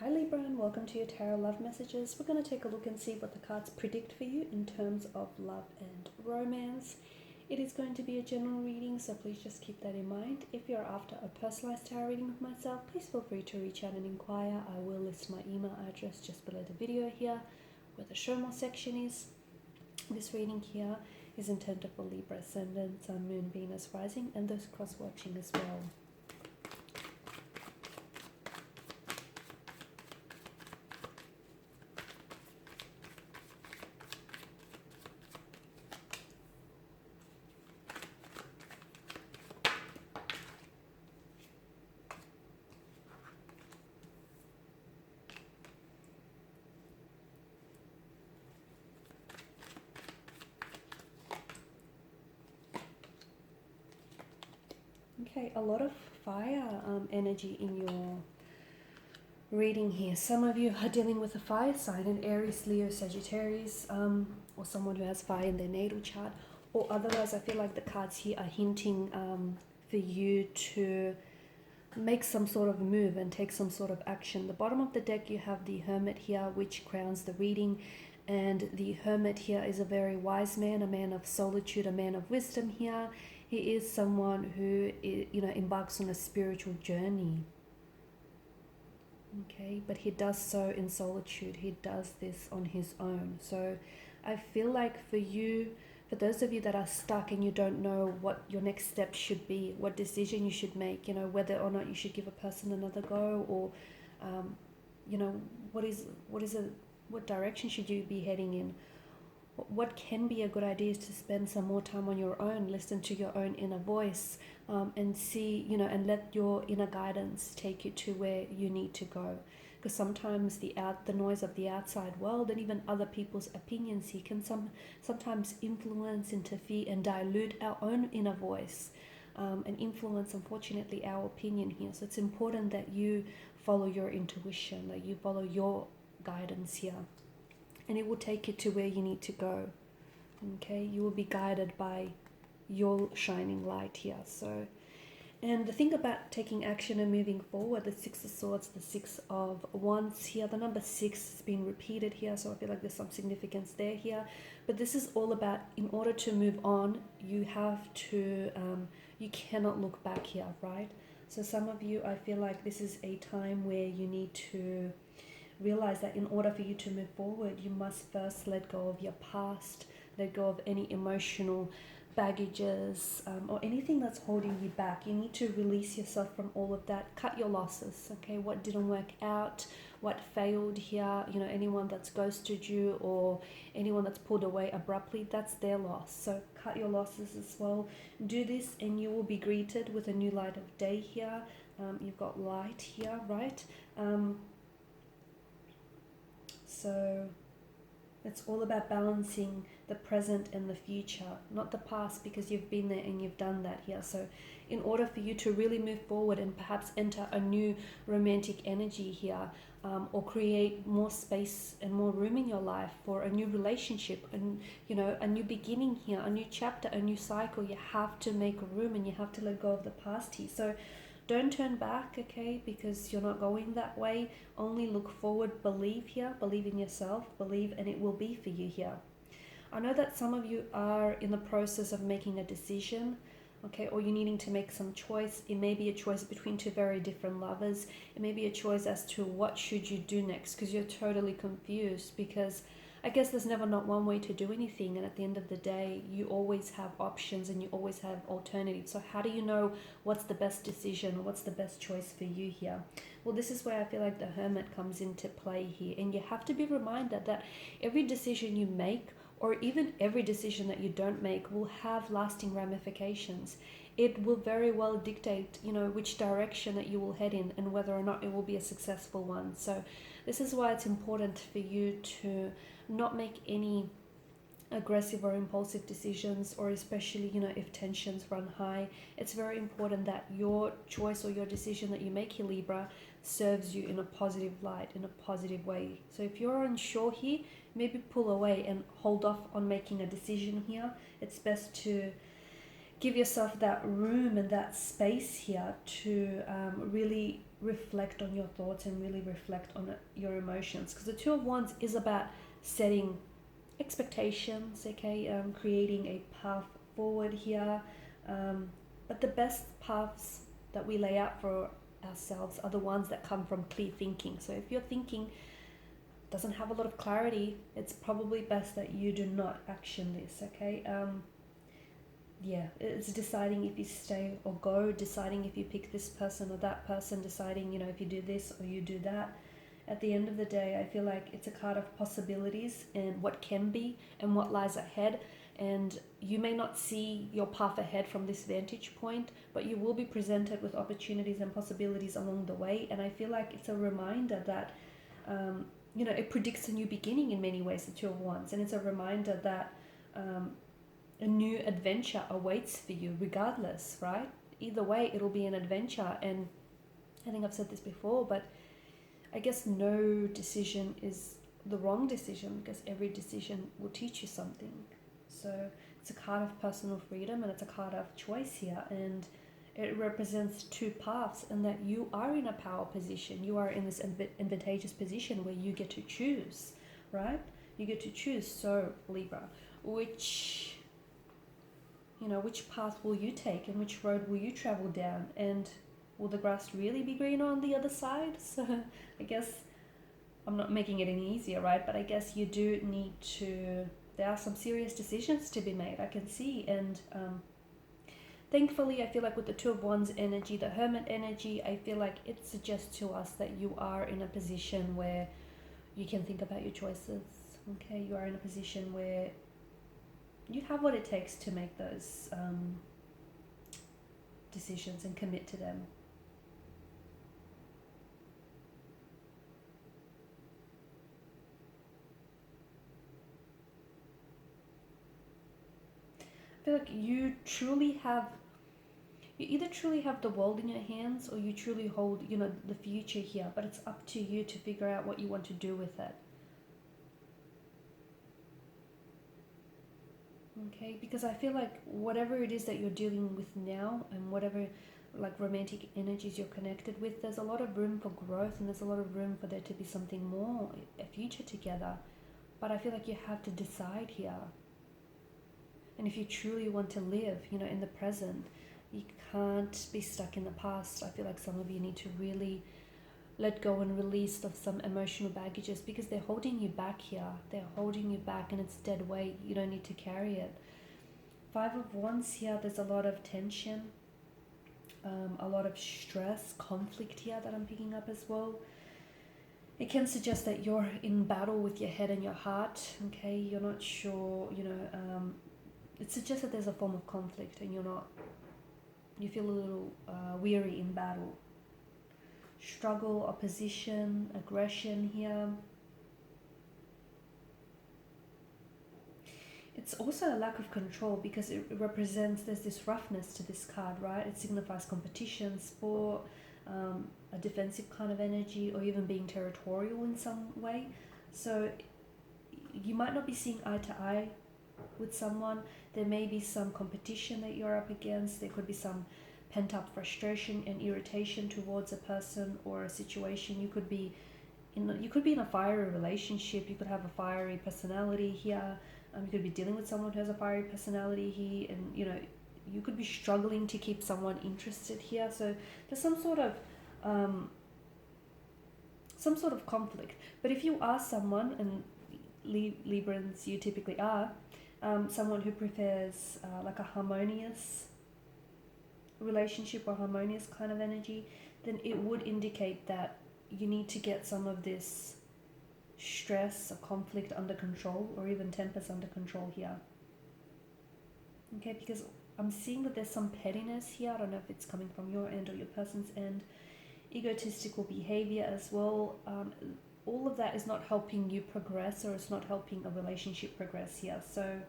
Hi Libra, and welcome to your Tarot Love Messages. We're going to take a look and see what the cards predict for you in terms of love and romance. It is going to be a general reading, so please just keep that in mind. If you're after a personalized tarot reading with myself, please feel free to reach out and inquire. I will list my email address just below the video here, where the show more section is. This reading here is intended for Libra Ascendant, Sun, Moon, Venus, Rising, and those cross-watching as well. Okay, a lot of fire energy in your reading here. Some of you are dealing with a fire sign, an Aries, Leo, Sagittarius, or someone who has fire in their natal chart. Or otherwise, I feel like the cards here are hinting for you to make some sort of move and take some sort of action. The bottom of the deck, you have the Hermit here, which crowns the reading. And the Hermit here is a very wise man, a man of solitude, a man of wisdom here. He is someone who, embarks on a spiritual journey. Okay, but he does so in solitude. He does this on his own. So I feel like for you, for those of you that are stuck and you don't know what your next step should be, what decision you should make, whether or not you should give a person another go, or, what direction should you be heading in? What can be a good idea is to spend some more time on your own, listen to your own inner voice, and see, and let your inner guidance take you to where you need to go. Because sometimes the noise of the outside world and even other people's opinions here can sometimes influence, interfere, and dilute our own inner voice, and influence, unfortunately, our opinion here. So it's important that you follow your intuition, that you follow your guidance here, and it will take you to where you need to go. Okay, you will be guided by your shining light here. So, and the thing about taking action and moving forward, the Six of Swords, the Six of Wands here, the number 6 is being repeated here, so I feel like there's some significance there here. But this is all about, in order to move on, you have to, you cannot look back here, right? So some of you, I feel like this is a time where you need to realize that in order for you to move forward, you must first let go of your past, let go of any emotional baggages, or anything that's holding you back. You need to release yourself from all of that. Cut your losses, okay? What didn't work out, what failed here, anyone that's ghosted you or anyone that's pulled away abruptly, that's their loss. So cut your losses as well. Do this and you will be greeted with a new light of day here. You've got light here, right? So it's all about balancing the present and the future, not the past, because you've been there and you've done that here. So in order for you to really move forward and perhaps enter a new romantic energy here, or create more space and more room in your life for a new relationship and, a new beginning here, a new chapter, a new cycle, you have to make room and you have to let go of the past here. So don't turn back, okay, because you're not going that way. Only look forward, believe here, believe in yourself, believe, and it will be for you here. I know that some of you are in the process of making a decision, okay, or you're needing to make some choice. It may be a choice between two very different lovers. It may be a choice as to what should you do next, because you're totally confused, because I guess there's never not one way to do anything, and at the end of the day, you always have options and you always have alternatives. So how do you know what's the best decision or what's the best choice for you here? Well, this is where I feel like the Hermit comes into play here, and you have to be reminded that every decision you make, or even every decision that you don't make, will have lasting ramifications. It will very well dictate, which direction that you will head in and whether or not it will be a successful one. So this is why it's important for you to not make any aggressive or impulsive decisions, or especially, if tensions run high. It's very important that your choice or your decision that you make here, Libra, serves you in a positive light, in a positive way. So if you're unsure here, maybe pull away and hold off on making a decision here. It's best to give yourself that room and that space here to really reflect on your thoughts and really reflect on your emotions, because the Two of Wands is about setting expectations, okay, creating a path forward here, but the best paths that we lay out for ourselves are the ones that come from clear thinking. So if your thinking doesn't have a lot of clarity, it's probably best that you do not action this, okay? Yeah, it's deciding if you stay or go, deciding if you pick this person or that person, deciding, if you do this or you do that. At the end of the day, I feel like it's a card of possibilities and what can be and what lies ahead. And you may not see your path ahead from this vantage point, but you will be presented with opportunities and possibilities along the way. And I feel like it's a reminder that, it predicts a new beginning in many ways, the Two of Wands. And it's a reminder that a new adventure awaits for you regardless, right? Either way, it'll be an adventure. And I think I've said this before, but I guess no decision is the wrong decision, because every decision will teach you something. So it's a card of personal freedom and it's a card of choice here, and it represents two paths, and that you are in a power position. You are in this advantageous position where you get to choose, right? You get to choose. So Libra, which path will you take and which road will you travel down, and will the grass really be greener on the other side? So I guess I'm not making it any easier, right? But I guess you do need to, there are some serious decisions to be made, I can see. And thankfully, I feel like with the Two of Wands energy, the Hermit energy, I feel like it suggests to us that you are in a position where you can think about your choices, okay? You are in a position where you have what it takes to make those decisions and commit to them. I feel like you either truly have the world in your hands, or you truly hold, the future here, but it's up to you to figure out what you want to do with it. Okay, because I feel like whatever it is that you're dealing with now, and whatever like romantic energies you're connected with, there's a lot of room for growth, and there's a lot of room for there to be something more, a future together. But I feel like you have to decide here. And if you truly want to live, in the present, you can't be stuck in the past. I feel like some of you need to really let go and release of some emotional baggages, because they're holding you back here. They're holding you back, and it's dead weight. You don't need to carry it. Five of Wands here, there's a lot of tension, a lot of stress, conflict here that I'm picking up as well. It can suggest that you're in battle with your head and your heart, okay? You're not sure, it suggests that there's a form of conflict, and you feel a little weary in battle. Struggle, opposition, aggression here. It's also a lack of control, because it represents, there's this roughness to this card, right? It signifies competition, sport, a defensive kind of energy, or even being territorial in some way. So you might not be seeing eye to eye with someone. There may be some competition that you're up against. There could be some pent-up frustration and irritation towards a person or a situation. You could be in a fiery relationship. You could have a fiery personality here. You could be dealing with someone who has a fiery personality here, and you could be struggling to keep someone interested here. So there's some sort of conflict. But if you are someone, and Librans you typically are, someone who prefers like a harmonious relationship or harmonious kind of energy, then it would indicate that you need to get some of this stress or conflict under control, or even tempers under control here. Okay, because I'm seeing that there's some pettiness here. I don't know if it's coming from your end or your person's end. Egotistical behavior as well. All of that is not helping you progress, or it's not helping a relationship progress here. So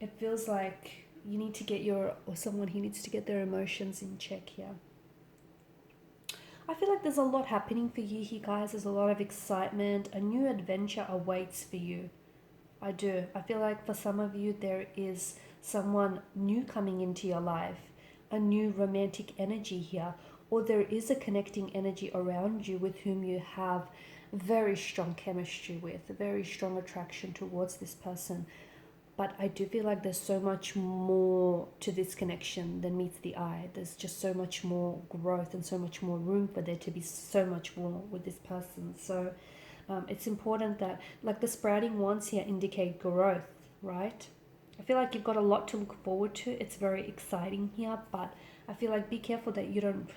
it feels like you need to get someone who needs to get their emotions in check here. I feel like there's a lot happening for you here, guys. There's a lot of excitement. A new adventure awaits for you. I do. I feel like for some of you, there is someone new coming into your life, a new romantic energy here, or there is a connecting energy around you with whom you have very strong chemistry with, a very strong attraction towards this person. But I do feel like there's so much more to this connection than meets the eye. There's just so much more growth and so much more room for there to be so much more with this person. So it's important that, like, the sprouting ones here indicate growth, right? I feel like you've got a lot to look forward to. It's very exciting here, but I feel like be careful that you don't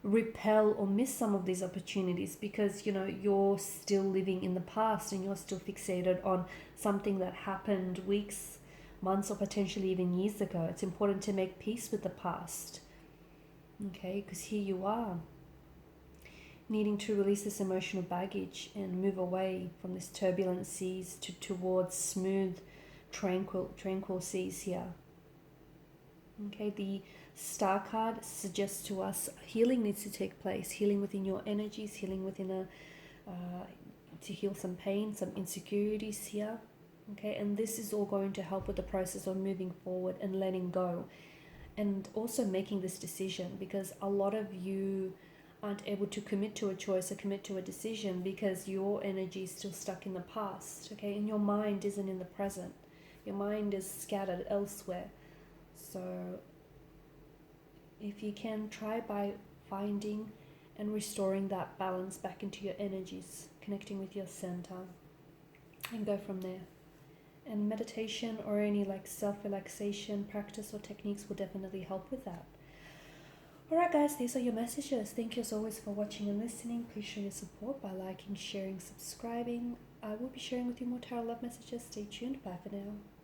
repel or miss some of these opportunities, because you're still living in the past and you're still fixated on something that happened weeks, months, or potentially even years ago. It's important to make peace with the past, okay? Because here you are needing to release this emotional baggage and move away from this turbulent seas towards smooth, tranquil seas here. Okay, the Star card suggests to us healing needs to take place, healing within your energies, healing within to heal some pain, some insecurities here. Okay, and this is all going to help with the process of moving forward and letting go, and also making this decision, because a lot of you aren't able to commit to a choice or commit to a decision because your energy is still stuck in the past, okay, and your mind isn't in the present. Your mind is scattered elsewhere. So if you can, try by finding and restoring that balance back into your energies, connecting with your center, and go from there. And meditation or any like self-relaxation practice or techniques will definitely help with that. Alright guys, these are your messages. Thank you as always for watching and listening. Please show your support by liking, sharing, subscribing. I will be sharing with you more tarot love messages. Stay tuned. Bye for now.